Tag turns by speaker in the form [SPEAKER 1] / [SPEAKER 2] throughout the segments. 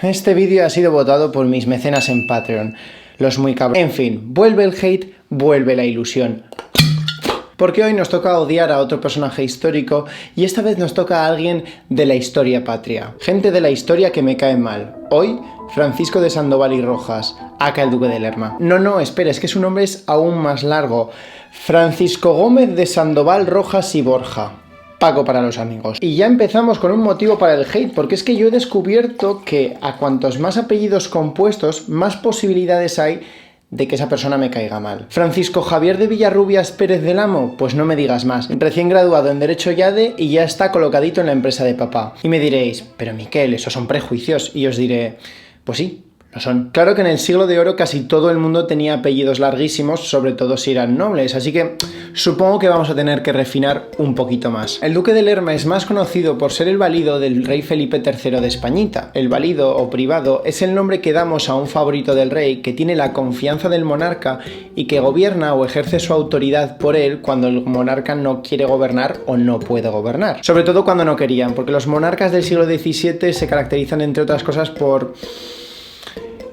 [SPEAKER 1] Este vídeo ha sido votado por mis mecenas en Patreon, los muy cabrones. En fin, vuelve el hate, vuelve la ilusión. Porque hoy nos toca odiar a otro personaje histórico y esta vez nos toca a alguien de la historia patria. Gente de la historia que me cae mal. Hoy, Francisco de Sandoval y Rojas, aka el Duque de Lerma. No, espera, es que su nombre es aún más largo. Francisco Gómez de Sandoval, Rojas y Borja. Paco para los amigos. Y ya empezamos con un motivo para el hate, porque es que yo he descubierto que a cuantos más apellidos compuestos, más posibilidades hay de que esa persona me caiga mal. Francisco Javier de Villarrubias Pérez del Amo, pues no me digas más. Recién graduado en Derecho YADE y ya está colocadito en la empresa de papá. Y me diréis, pero Miquel, esos son prejuicios. Y os diré, pues sí, lo son. Claro que en el siglo de oro casi todo el mundo tenía apellidos larguísimos, sobre todo si eran nobles, así que supongo que vamos a tener que refinar un poquito más. El Duque de Lerma es más conocido por ser el valido del rey Felipe III de Españita. El valido o privado es el nombre que damos a un favorito del rey que tiene la confianza del monarca y que gobierna o ejerce su autoridad por él cuando el monarca no quiere gobernar o no puede gobernar. Sobre todo cuando no querían, porque los monarcas del siglo XVII se caracterizan entre otras cosas por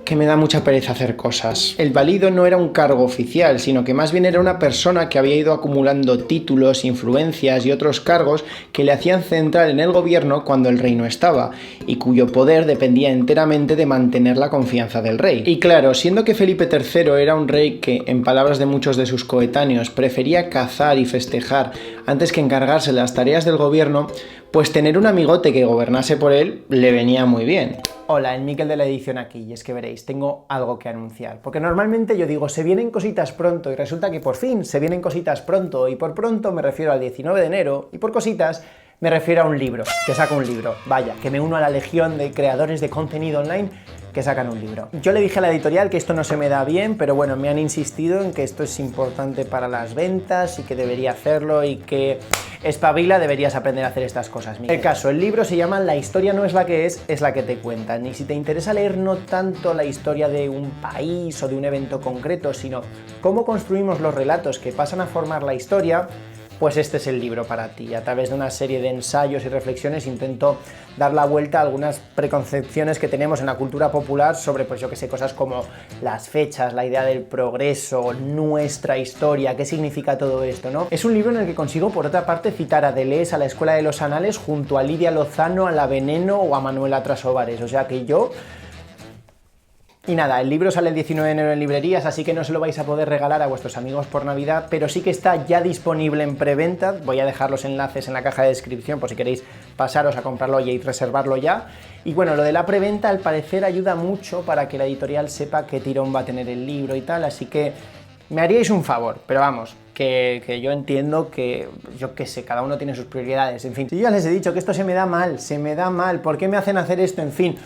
[SPEAKER 1] que me da mucha pereza hacer cosas. El valido no era un cargo oficial, sino que más bien era una persona que había ido acumulando títulos, influencias y otros cargos que le hacían centrar en el gobierno cuando el rey no estaba, y cuyo poder dependía enteramente de mantener la confianza del rey. Y claro, siendo que Felipe III era un rey que, en palabras de muchos de sus coetáneos, prefería cazar y festejar antes que encargarse de las tareas del gobierno, pues tener un amigote que gobernase por él le venía muy bien. Hola, el Miquel de la edición aquí, y es que veréis, tengo algo que anunciar. Porque normalmente yo digo, se vienen cositas pronto, y resulta que por fin se vienen cositas pronto, y por pronto me refiero al 19 de enero, y por cositas me refiero a un libro, que saco un libro. Vaya, que me uno a la legión de creadores de contenido online que sacan un libro. Yo le dije a la editorial que esto no se me da bien, pero bueno, me han insistido en que esto es importante para las ventas y que debería hacerlo y que espabila, deberías aprender a hacer estas cosas. El caso, el libro se llama La historia no es la que es la que te cuentan. Y si te interesa leer no tanto la historia de un país o de un evento concreto, sino cómo construimos los relatos que pasan a formar la historia, pues este es el libro para ti. A través de una serie de ensayos y reflexiones intento dar la vuelta a algunas preconcepciones que tenemos en la cultura popular sobre, pues yo que sé, cosas como las fechas, la idea del progreso, nuestra historia, qué significa todo esto, ¿no? Es un libro en el que consigo, por otra parte, citar a Deleuze, a la Escuela de los Anales, junto a Lidia Lozano, a La Veneno o a Manuela Trasobares. O sea que yo... Y nada, el libro sale el 19 de enero en librerías, así que no se lo vais a poder regalar a vuestros amigos por Navidad, pero sí que está ya disponible en preventa. Voy a dejar los enlaces en la caja de descripción por si queréis pasaros a comprarlo y reservarlo ya. Y bueno, lo de la preventa al parecer ayuda mucho para que la editorial sepa qué tirón va a tener el libro y tal, así que me haríais un favor, pero vamos, que yo entiendo que, yo qué sé, cada uno tiene sus prioridades, en fin. Si yo ya les he dicho que esto se me da mal, ¿por qué me hacen hacer esto? En fin.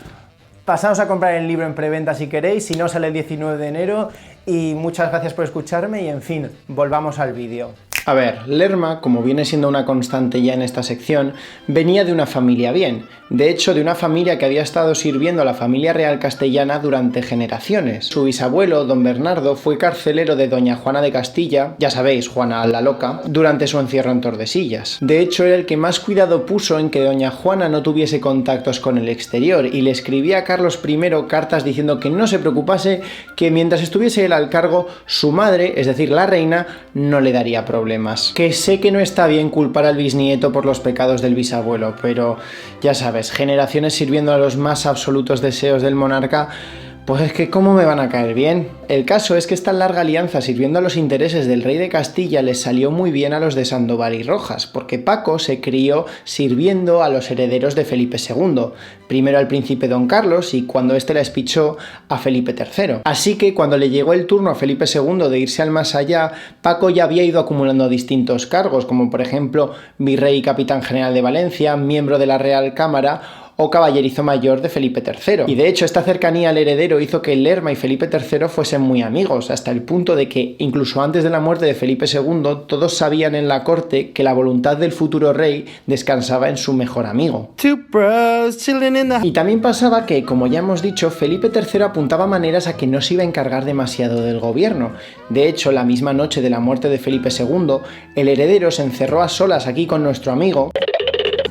[SPEAKER 1] Pasaos a comprar el libro en preventa si queréis, si no sale el 19 de enero, y muchas gracias por escucharme y en fin, volvamos al vídeo. A ver, Lerma, como viene siendo una constante ya en esta sección, venía de una familia bien. De hecho, de una familia que había estado sirviendo a la familia real castellana durante generaciones. Su bisabuelo, don Bernardo, fue carcelero de doña Juana de Castilla, ya sabéis, Juana la Loca, durante su encierro en Tordesillas. De hecho, era el que más cuidado puso en que doña Juana no tuviese contactos con el exterior y le escribía a Carlos I cartas diciendo que no se preocupase, que mientras estuviese él al cargo, su madre, es decir, la reina, no le daría problemas. Que sé que no está bien culpar al bisnieto por los pecados del bisabuelo, pero ya sabes, generaciones sirviendo a los más absolutos deseos del monarca, pues es que ¿cómo me van a caer bien? El caso es que esta larga alianza sirviendo a los intereses del rey de Castilla les salió muy bien a los de Sandoval y Rojas, porque Paco se crió sirviendo a los herederos de Felipe II, primero al príncipe don Carlos y cuando éste la espichó a Felipe III. Así que cuando le llegó el turno a Felipe II de irse al más allá, Paco ya había ido acumulando distintos cargos, como por ejemplo virrey y capitán general de Valencia, miembro de la Real Cámara o caballerizo mayor de Felipe III. Y de hecho esta cercanía al heredero hizo que Lerma y Felipe III fuesen muy amigos, hasta el punto de que incluso antes de la muerte de Felipe II todos sabían en la corte que la voluntad del futuro rey descansaba en su mejor amigo. Y también pasaba que, como ya hemos dicho, Felipe III apuntaba maneras a que no se iba a encargar demasiado del gobierno. De hecho, la misma noche de la muerte de Felipe II, el heredero se encerró a solas aquí con nuestro amigo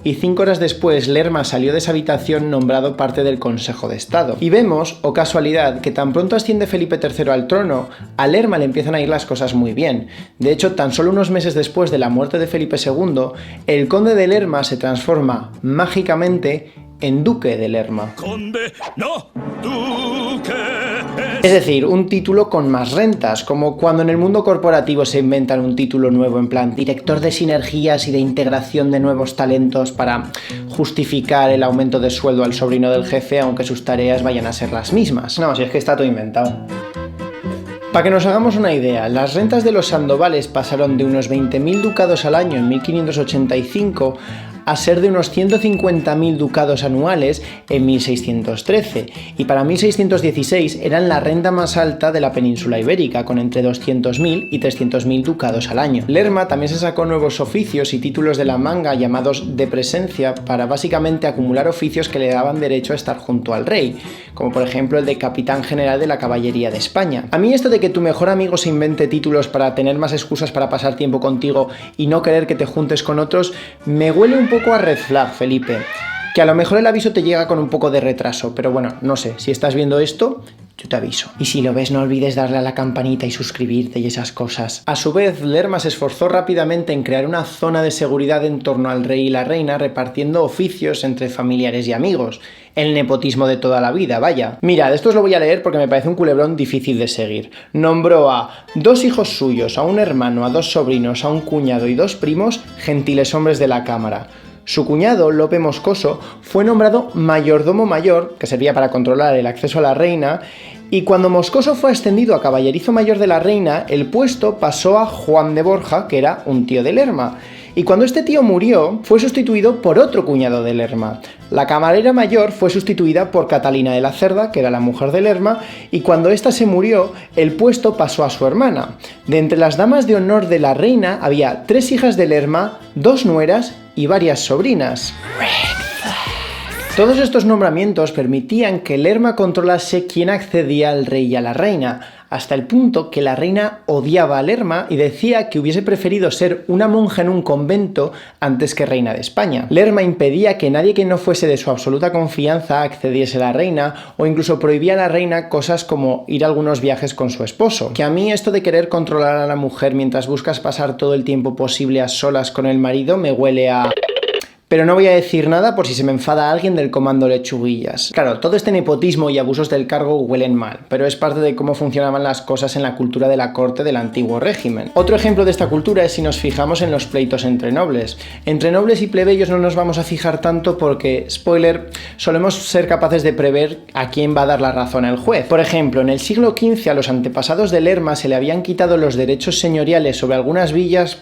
[SPEAKER 1] y 5 horas después Lerma salió de esa habitación nombrado parte del Consejo de Estado. Y vemos, oh casualidad, que tan pronto asciende Felipe III al trono, a Lerma le empiezan a ir las cosas muy bien. De hecho, tan solo unos meses después de la muerte de Felipe II, el conde de Lerma se transforma mágicamente en duque de Lerma.
[SPEAKER 2] Conde, no, duque.
[SPEAKER 1] Es decir, un título con más rentas, como cuando en el mundo corporativo se inventan un título nuevo en plan director de sinergias y de integración de nuevos talentos para justificar el aumento de sueldo al sobrino del jefe, aunque sus tareas vayan a ser las mismas. No, si es que está todo inventado. Para que nos hagamos una idea, las rentas de los Sandovales pasaron de unos 20.000 ducados al año en 1585 a ser de unos 150.000 ducados anuales en 1613, y para 1616 eran la renta más alta de la península ibérica, con entre 200.000 y 300.000 ducados al año. Lerma también se sacó nuevos oficios y títulos de la manga llamados de presencia para básicamente acumular oficios que le daban derecho a estar junto al rey, como por ejemplo el de capitán general de la caballería de España. A mí esto de que tu mejor amigo se invente títulos para tener más excusas para pasar tiempo contigo y no querer que te juntes con otros, me huele un poco a red flag, Felipe. Que a lo mejor el aviso te llega con un poco de retraso, pero bueno, no sé, si estás viendo esto, yo te aviso. Y si lo ves, no olvides darle a la campanita y suscribirte y esas cosas. A su vez, Lerma se esforzó rápidamente en crear una zona de seguridad en torno al rey y la reina, repartiendo oficios entre familiares y amigos. El nepotismo de toda la vida, vaya. Mirad, esto os lo voy a leer porque me parece un culebrón difícil de seguir. Nombró a 2 hijos suyos, a un hermano, a 2 sobrinos, a un cuñado y 2 primos, gentiles hombres de la cámara. Su cuñado, Lope Moscoso, fue nombrado mayordomo mayor, que servía para controlar el acceso a la reina, y cuando Moscoso fue ascendido a caballerizo mayor de la reina, el puesto pasó a Juan de Borja, que era un tío de Lerma. Y cuando este tío murió, fue sustituido por otro cuñado de Lerma. La camarera mayor fue sustituida por Catalina de la Cerda, que era la mujer de Lerma, y cuando ésta se murió, el puesto pasó a su hermana. De entre las damas de honor de la reina había 3 hijas de Lerma, 2 nueras y varias sobrinas. Todos estos nombramientos permitían que Lerma controlase quién accedía al rey y a la reina, hasta el punto que la reina odiaba a Lerma y decía que hubiese preferido ser una monja en un convento antes que reina de España. Lerma impedía que nadie que no fuese de su absoluta confianza accediese a la reina, o incluso prohibía a la reina cosas como ir a algunos viajes con su esposo. Que a mí esto de querer controlar a la mujer mientras buscas pasar todo el tiempo posible a solas con el marido me huele a... Pero no voy a decir nada por si se me enfada alguien del comando Lechuguillas. Claro, todo este nepotismo y abusos del cargo huelen mal, pero es parte de cómo funcionaban las cosas en la cultura de la corte del antiguo régimen. Otro ejemplo de esta cultura es si nos fijamos en los pleitos entre nobles. Entre nobles y plebeyos no nos vamos a fijar tanto porque, spoiler, solemos ser capaces de prever a quién va a dar la razón el juez. Por ejemplo, en el siglo XV a los antepasados de Lerma se le habían quitado los derechos señoriales sobre algunas villas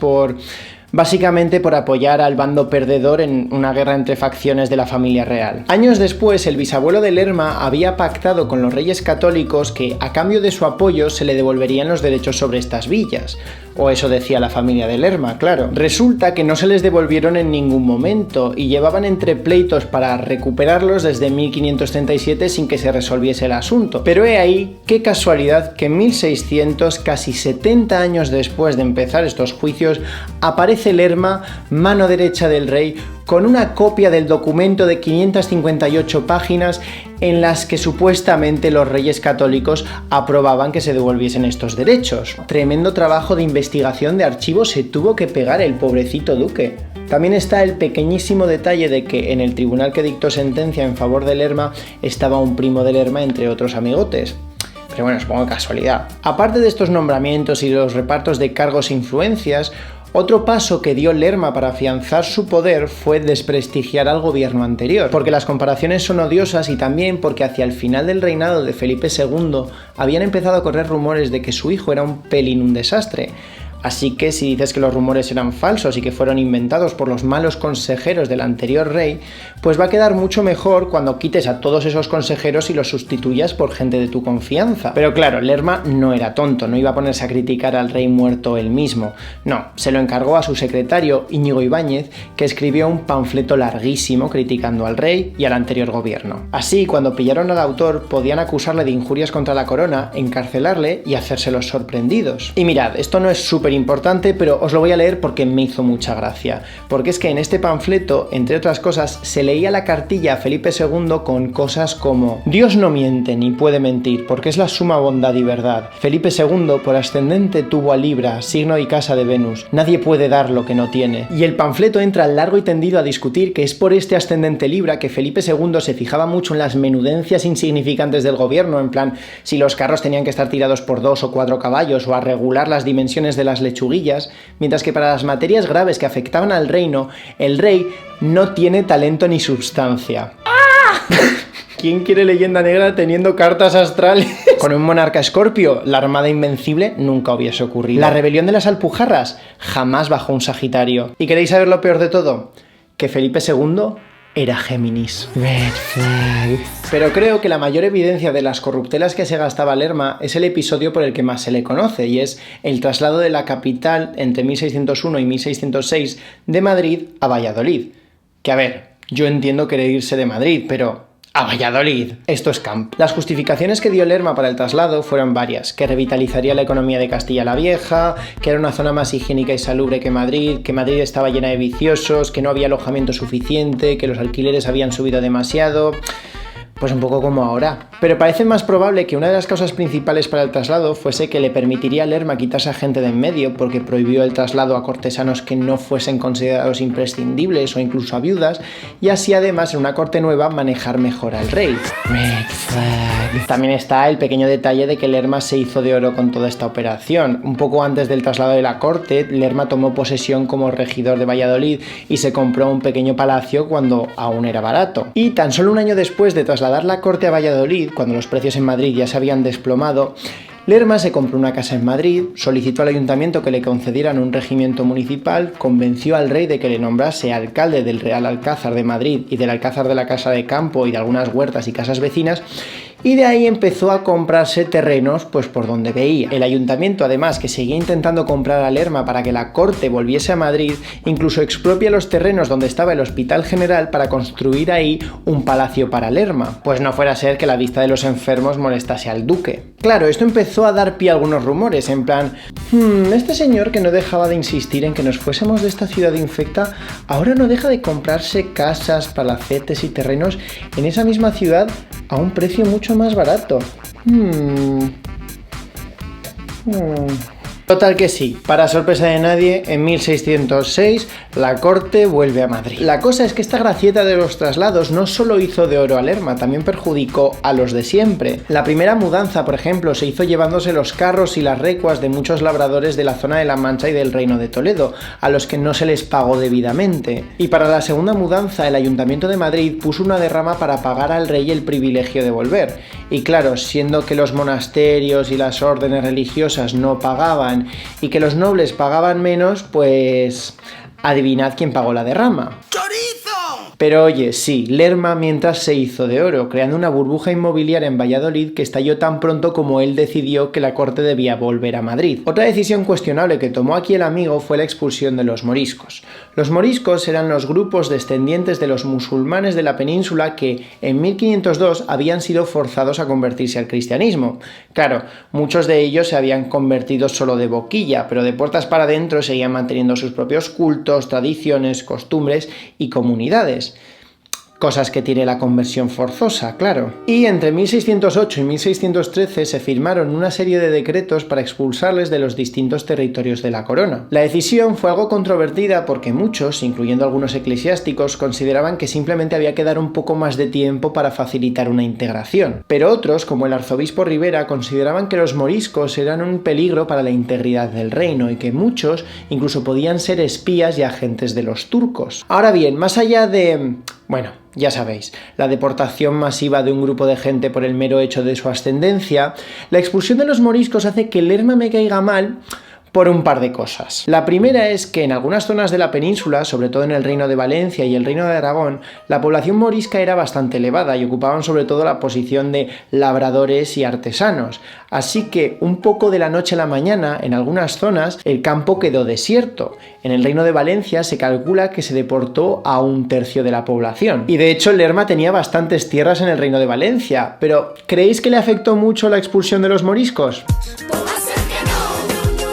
[SPEAKER 1] básicamente por apoyar al bando perdedor en una guerra entre facciones de la familia real. Años después, el bisabuelo de Lerma había pactado con los reyes católicos que, a cambio de su apoyo, se le devolverían los derechos sobre estas villas. O eso decía la familia de Lerma, claro. Resulta que no se les devolvieron en ningún momento y llevaban entre pleitos para recuperarlos desde 1537 sin que se resolviese el asunto. Pero he ahí, qué casualidad que en 1600, casi 70 años después de empezar estos juicios, aparece Lerma, mano derecha del rey, con una copia del documento de 558 páginas en las que supuestamente los reyes católicos aprobaban que se devolviesen estos derechos. Tremendo trabajo de investigación de archivo se tuvo que pegar el pobrecito duque. También está el pequeñísimo detalle de que en el tribunal que dictó sentencia en favor de Lerma estaba un primo de Lerma entre otros amigotes. Pero bueno, supongo casualidad. Aparte de estos nombramientos y los repartos de cargos e influencias, otro paso que dio Lerma para afianzar su poder fue desprestigiar al gobierno anterior, porque las comparaciones son odiosas y también porque hacia el final del reinado de Felipe II habían empezado a correr rumores de que su hijo era un pelín un desastre. Así que si dices que los rumores eran falsos y que fueron inventados por los malos consejeros del anterior rey, pues va a quedar mucho mejor cuando quites a todos esos consejeros y los sustituyas por gente de tu confianza. Pero claro, Lerma no era tonto, no iba a ponerse a criticar al rey muerto él mismo. No, se lo encargó a su secretario, Íñigo Ibáñez, que escribió un panfleto larguísimo criticando al rey y al anterior gobierno. Así, cuando pillaron al autor, podían acusarle de injurias contra la corona, encarcelarle y hacérselos sorprendidos. Y mirad, esto no es súper súper importante, pero os lo voy a leer porque me hizo mucha gracia. Porque es que en este panfleto, entre otras cosas, se leía la cartilla a Felipe II con cosas como: Dios no miente ni puede mentir, porque es la suma bondad y verdad. Felipe II, por ascendente, tuvo a Libra, signo y casa de Venus. Nadie puede dar lo que no tiene. Y el panfleto entra largo y tendido a discutir que es por este ascendente Libra que Felipe II se fijaba mucho en las menudencias insignificantes del gobierno, en plan, si los carros tenían que estar tirados por 2 o 4 caballos, o a regular las dimensiones de las lechuguillas, mientras que para las materias graves que afectaban al reino, el rey no tiene talento ni substancia. ¿Quién quiere leyenda negra teniendo cartas astrales? Con un monarca escorpio, la armada invencible nunca hubiese ocurrido. La rebelión de las Alpujarras jamás bajó un Sagitario. ¿Y queréis saber lo peor de todo? Que Felipe II era Géminis. Red flag. Pero creo que la mayor evidencia de las corruptelas que se gastaba Lerma es el episodio por el que más se le conoce, y es el traslado de la capital entre 1601 y 1606 de Madrid a Valladolid. Que a ver, yo entiendo querer irse de Madrid, pero a Valladolid. Esto es camp. Las justificaciones que dio Lerma para el traslado fueron varias: que revitalizaría la economía de Castilla la Vieja, que era una zona más higiénica y salubre que Madrid estaba llena de viciosos, que no había alojamiento suficiente, que los alquileres habían subido demasiado. Pues un poco como ahora. Pero parece más probable que una de las causas principales para el traslado fuese que le permitiría a Lerma quitarse a gente de en medio, porque prohibió el traslado a cortesanos que no fuesen considerados imprescindibles o incluso a viudas, y así además en una corte nueva manejar mejor al rey. Red flag. También está el pequeño detalle de que Lerma se hizo de oro con toda esta operación. Un poco antes del traslado de la corte, Lerma tomó posesión como regidor de Valladolid y se compró un pequeño palacio cuando aún era barato. Y tan solo un año después de trasladar la corte a Valladolid, cuando los precios en Madrid ya se habían desplomado, Lerma se compró una casa en Madrid, solicitó al ayuntamiento que le concedieran un regimiento municipal, convenció al rey de que le nombrase alcalde del Real Alcázar de Madrid y del Alcázar de la Casa de Campo y de algunas huertas y casas vecinas, y de ahí empezó a comprarse terrenos pues por donde veía. El ayuntamiento, además, que seguía intentando comprar a Lerma para que la corte volviese a Madrid, incluso expropia los terrenos donde estaba el Hospital General para construir ahí un palacio para Lerma, pues no fuera a ser que la vista de los enfermos molestase al duque. Claro, esto empezó a dar pie a algunos rumores, en plan, este señor que no dejaba de insistir en que nos fuésemos de esta ciudad infecta, ahora no deja de comprarse casas, palacetes y terrenos en esa misma ciudad a un precio mucho más barato. Total que sí, para sorpresa de nadie, en 1606 la corte vuelve a Madrid. La cosa es que esta gracieta de los traslados no solo hizo de oro a Lerma, también perjudicó a los de siempre. La primera mudanza, por ejemplo, se hizo llevándose los carros y las recuas de muchos labradores de la zona de la Mancha y del Reino de Toledo, a los que no se les pagó debidamente. Y para la segunda mudanza, el Ayuntamiento de Madrid puso una derrama para pagar al rey el privilegio de volver. Y claro, siendo que los monasterios y las órdenes religiosas no pagaban y que los nobles pagaban menos, pues adivinad quién pagó la derrama. ¡Chorizo! Pero oye, sí, Lerma mientras se hizo de oro, creando una burbuja inmobiliaria en Valladolid que estalló tan pronto como él decidió que la corte debía volver a Madrid. Otra decisión cuestionable que tomó aquí el amigo fue la expulsión de los moriscos. Los moriscos eran los grupos descendientes de los musulmanes de la península que en 1502 habían sido forzados a convertirse al cristianismo. Claro, muchos de ellos se habían convertido solo de boquilla, pero de puertas para adentro seguían manteniendo sus propios cultos, tradiciones, costumbres y comunidades. Cosas que tiene la conversión forzosa, claro. Y entre 1608 y 1613 se firmaron una serie de decretos para expulsarles de los distintos territorios de la corona. La decisión fue algo controvertida porque muchos, incluyendo algunos eclesiásticos, consideraban que simplemente había que dar un poco más de tiempo para facilitar una integración. Pero otros, como el arzobispo Rivera, consideraban que los moriscos eran un peligro para la integridad del reino y que muchos incluso podían ser espías y agentes de los turcos. Ahora bien, más allá de... bueno, ya sabéis, la deportación masiva de un grupo de gente por el mero hecho de su ascendencia, la expulsión de los moriscos hace que Lerma me caiga mal por un par de cosas. La primera es que en algunas zonas de la península, sobre todo en el Reino de Valencia y el Reino de Aragón, la población morisca era bastante elevada y ocupaban sobre todo la posición de labradores y artesanos. Así que un poco de la noche a la mañana, en algunas zonas, el campo quedó desierto. En el Reino de Valencia se calcula que se deportó a 1/3 de la población. Y de hecho Lerma tenía bastantes tierras en el Reino de Valencia. Pero ¿creéis que le afectó mucho la expulsión de los moriscos?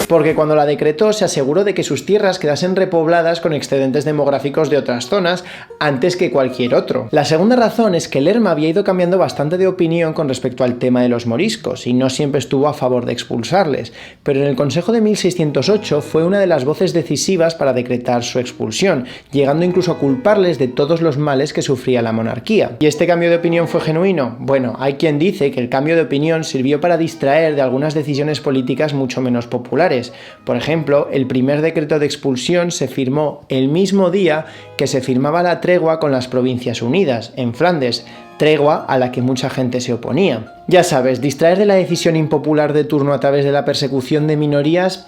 [SPEAKER 1] porque cuando la decretó se aseguró de que sus tierras quedasen repobladas con excedentes demográficos de otras zonas antes que cualquier otro. La segunda razón es que Lerma había ido cambiando bastante de opinión con respecto al tema de los moriscos y no siempre estuvo a favor de expulsarles, pero en el Consejo de 1608 fue una de las voces decisivas para decretar su expulsión, llegando incluso a culparles de todos los males que sufría la monarquía. ¿Y este cambio de opinión fue genuino? Bueno, hay quien dice que el cambio de opinión sirvió para distraer de algunas decisiones políticas mucho menos populares. Por ejemplo, el primer decreto de expulsión se firmó el mismo día que se firmaba la tregua con las Provincias Unidas, en Flandes, tregua a la que mucha gente se oponía. Ya sabes, distraer de la decisión impopular de turno a través de la persecución de minorías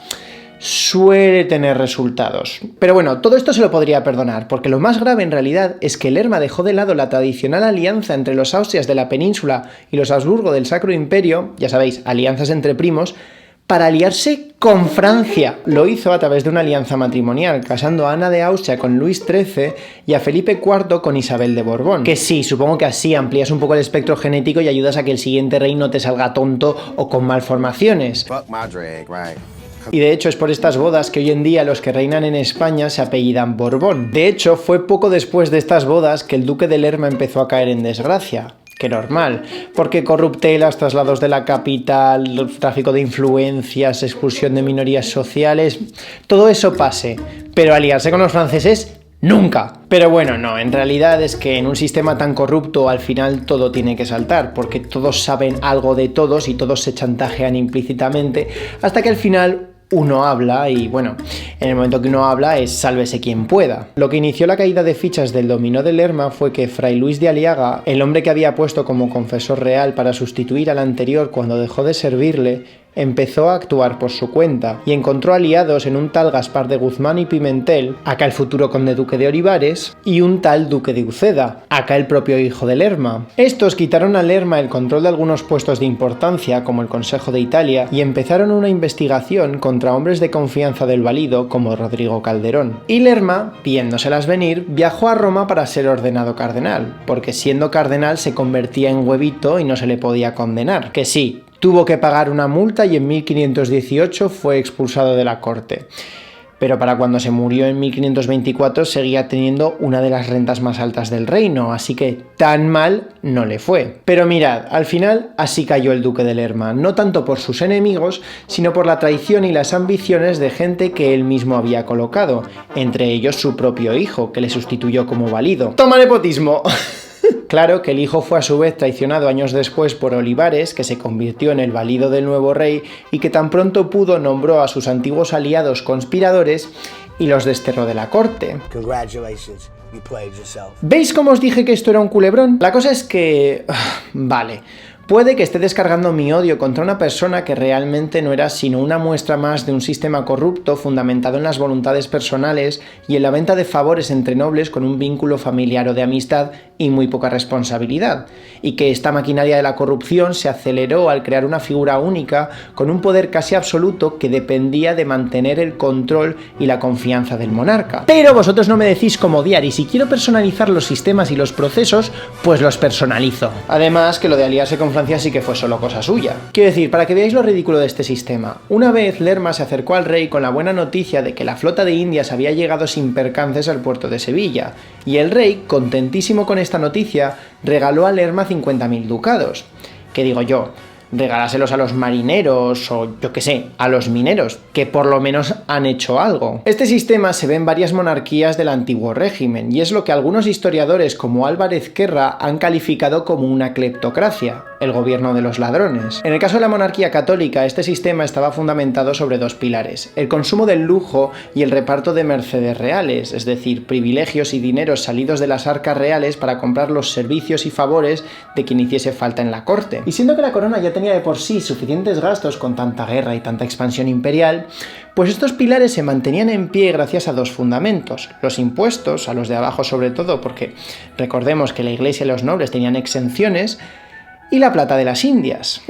[SPEAKER 1] suele tener resultados. Pero bueno, todo esto se lo podría perdonar, porque lo más grave en realidad es que Lerma dejó de lado la tradicional alianza entre los Austrias de la península y los Habsburgo del Sacro Imperio, ya sabéis, alianzas entre primos, para aliarse con Francia. Lo hizo a través de una alianza matrimonial, casando a Ana de Austria con Luis XIII y a Felipe IV con Isabel de Borbón. Que sí, supongo que así amplías un poco el espectro genético y ayudas a que el siguiente rey no te salga tonto o con malformaciones. Y de hecho es por estas bodas que hoy en día los que reinan en España se apellidan Borbón. De hecho, fue poco después de estas bodas que el duque de Lerma empezó a caer en desgracia. Que normal, porque corruptelas, traslados de la capital, tráfico de influencias, expulsión de minorías sociales, todo eso pase, pero aliarse con los franceses nunca. Pero bueno, no, en realidad es que en un sistema tan corrupto al final todo tiene que saltar, porque todos saben algo de todos y todos se chantajean implícitamente, hasta que al final uno habla y bueno, en el momento que uno habla es sálvese quien pueda. Lo que inició la caída de fichas del dominó de Lerma fue que Fray Luis de Aliaga, el hombre que había puesto como confesor real para sustituir al anterior cuando dejó de servirle, empezó a actuar por su cuenta y encontró aliados en un tal Gaspar de Guzmán y Pimentel, acá el futuro conde duque de Olivares, y un tal duque de Uceda, acá el propio hijo de Lerma. Estos quitaron a Lerma el control de algunos puestos de importancia, como el Consejo de Italia, y empezaron una investigación contra hombres de confianza del valido, como Rodrigo Calderón. Y Lerma, viéndoselas venir, viajó a Roma para ser ordenado cardenal, porque siendo cardenal se convertía en huevito y no se le podía condenar. Que sí, tuvo que pagar una multa y en 1518 fue expulsado de la corte. Pero para cuando se murió en 1524 seguía teniendo una de las rentas más altas del reino, así que tan mal no le fue. Pero mirad, al final así cayó el duque de Lerma, no tanto por sus enemigos, sino por la traición y las ambiciones de gente que él mismo había colocado, entre ellos su propio hijo, que le sustituyó como valido. ¡Toma nepotismo! Claro que el hijo fue a su vez traicionado años después por Olivares, que se convirtió en el valido del nuevo rey y que tan pronto pudo nombró a sus antiguos aliados conspiradores y los desterró de la corte. ¿Veis cómo os dije que esto era un culebrón? La cosa es que... vale... Puede que esté descargando mi odio contra una persona que realmente no era sino una muestra más de un sistema corrupto fundamentado en las voluntades personales y en la venta de favores entre nobles con un vínculo familiar o de amistad y muy poca responsabilidad, y que esta maquinaria de la corrupción se aceleró al crear una figura única con un poder casi absoluto que dependía de mantener el control y la confianza del monarca. Pero vosotros no me decís cómo odiar, y si quiero personalizar los sistemas y los procesos, pues los personalizo. Además que lo de aliarse con Francia sí que fue solo cosa suya. Quiero decir, para que veáis lo ridículo de este sistema, una vez Lerma se acercó al rey con la buena noticia de que la flota de Indias había llegado sin percances al puerto de Sevilla, y el rey, contentísimo con esta noticia, regaló a Lerma 50.000 ducados. ¿Qué digo yo? Regaláselos a los marineros o, yo qué sé, a los mineros, que por lo menos han hecho algo. Este sistema se ve en varias monarquías del antiguo régimen, y es lo que algunos historiadores como Álvarez Querra han calificado como una cleptocracia, el gobierno de los ladrones. En el caso de la monarquía católica, este sistema estaba fundamentado sobre dos pilares: el consumo del lujo y el reparto de mercedes reales, es decir, privilegios y dineros salidos de las arcas reales para comprar los servicios y favores de quien hiciese falta en la corte. Y siendo que la corona ya tenía de por sí suficientes gastos con tanta guerra y tanta expansión imperial, pues estos pilares se mantenían en pie gracias a dos fundamentos: los impuestos, a los de abajo sobre todo, porque recordemos que la iglesia y los nobles tenían exenciones, y la plata de las Indias.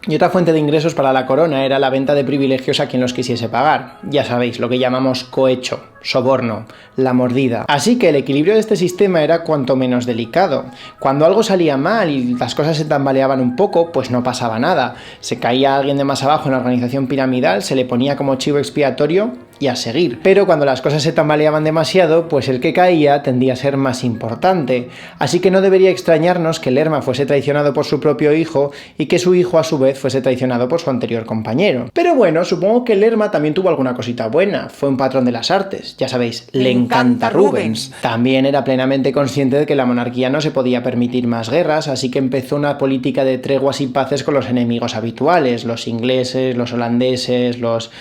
[SPEAKER 1] Y otra fuente de ingresos para la corona era la venta de privilegios a quien los quisiese pagar. Ya sabéis, lo que llamamos cohecho. soborno, la mordida. Así que el equilibrio de este sistema era cuanto menos delicado. Cuando algo salía mal y las cosas se tambaleaban un poco, pues no pasaba nada. Se caía alguien de más abajo en la organización piramidal, se le ponía como chivo expiatorio y a seguir. Pero cuando las cosas se tambaleaban demasiado, pues el que caía tendía a ser más importante. Así que no debería extrañarnos que Lerma fuese traicionado por su propio hijo y que su hijo a su vez fuese traicionado por su anterior compañero. Pero bueno, supongo que Lerma también tuvo alguna cosita buena. Fue un patrón de las artes. Ya sabéis, le encanta Rubens. También era plenamente consciente de que la monarquía no se podía permitir más guerras, así que empezó una política de treguas y paces con los enemigos habituales, los ingleses, los holandeses, los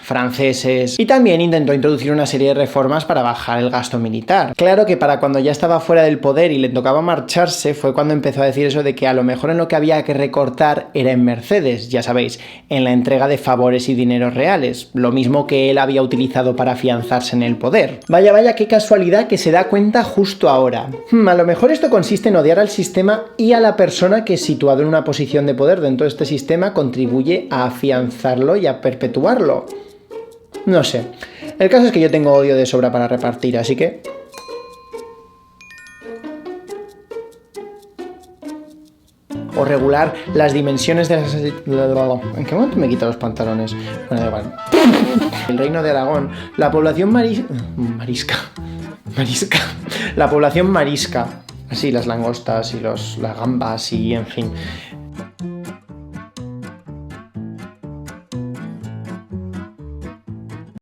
[SPEAKER 1] franceses, y también intentó introducir una serie de reformas para bajar el gasto militar. Claro que para cuando ya estaba fuera del poder y le tocaba marcharse fue cuando empezó a decir eso de que a lo mejor en lo que había que recortar era en Mercedes, ya sabéis, en la entrega de favores y dineros reales, lo mismo que él había utilizado para afianzarse en el poder. Vaya, vaya, qué casualidad que se da cuenta justo ahora. A lo mejor esto consiste en odiar al sistema y a la persona que, situado en una posición de poder dentro de este sistema, contribuye a afianzarlo y a perpetuarlo. No sé. El caso es que yo tengo odio de sobra para repartir, así que... O regular las dimensiones de las... ¿En qué momento me quito los pantalones? Bueno, da igual. El reino de Aragón, la población marisca. La población marisca. Así, las langostas y las gambas y, en fin,